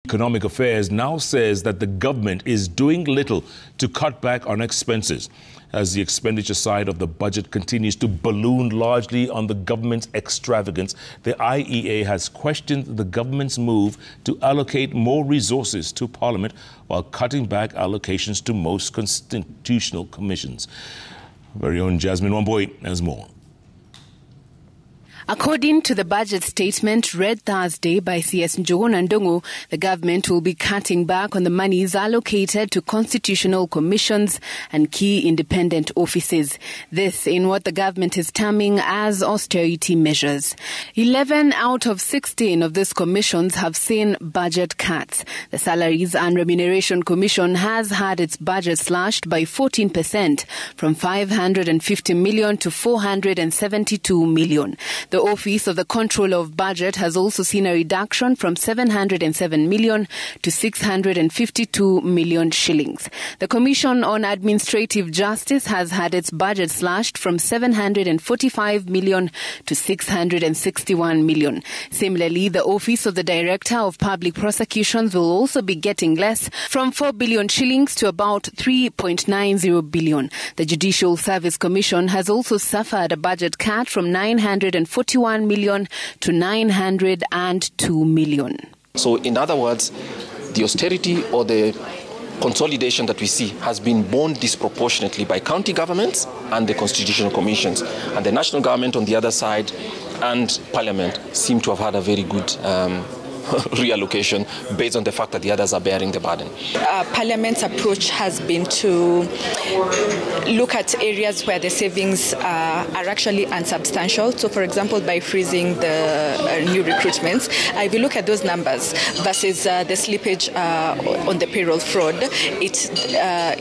Economic Affairs now says that the government is doing little to cut back on expenses as the expenditure side of the budget continues to balloon largely on the government's extravagance. The IEA has questioned the government's move to allocate more resources to Parliament while cutting back allocations to most constitutional commissions. Very own Jasmine Wamboy has more. According to the budget statement read Thursday by CS Ndung'u and Ndung'u, the government will be cutting back on the monies allocated to constitutional commissions and key independent offices. This in what the government is terming as austerity measures. 11 out of 16 of these commissions have seen budget cuts. The Salaries and Remuneration Commission has had its budget slashed by 14% from 550 million to 472 million. The Office of the Controller of Budget has also seen a reduction from 707 million to 652 million shillings. The Commission on Administrative Justice has had its budget slashed from 745 million to 661 million. Similarly, the Office of the Director of Public Prosecutions will also be getting less, from 4 billion shillings to about 3.90 billion. The Judicial Service Commission has also suffered a budget cut from 941 million to 902 million. So in other words, the austerity or the consolidation that we see has been borne disproportionately by county governments and the constitutional commissions. And the national government on the other side and Parliament seem to have had a very good reallocation based on the fact that the others are bearing the burden. Parliament's approach has been to look at areas where the savings are actually unsubstantial. So, for example, by freezing the new recruitments, if you look at those numbers versus the slippage on the payroll fraud, it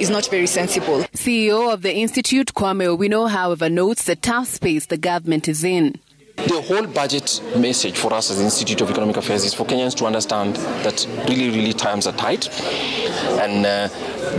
is not very sensible. CEO of the Institute, Kwame Owino, however, notes the tough space the government is in. The whole budget message for us as the Institute of Economic Affairs is for Kenyans to understand that really times are tight, and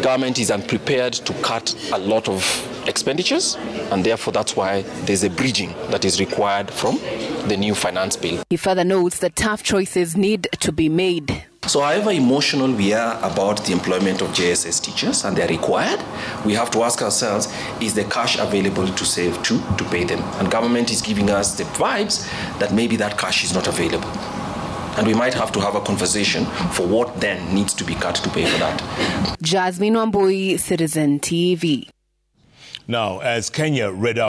government is unprepared to cut a lot of expenditures, and therefore that's why there's a bridging that is required from the new finance bill. He further notes that tough choices need to be made. So however emotional we are about the employment of JSS teachers, and they're required, we have to ask ourselves, is the cash available to save to pay them? And government is giving us the vibes that maybe that cash is not available. And we might have to have a conversation for what then needs to be cut to pay for that. Jasmine Wamboy, Citizen TV. Now, as Kenya read out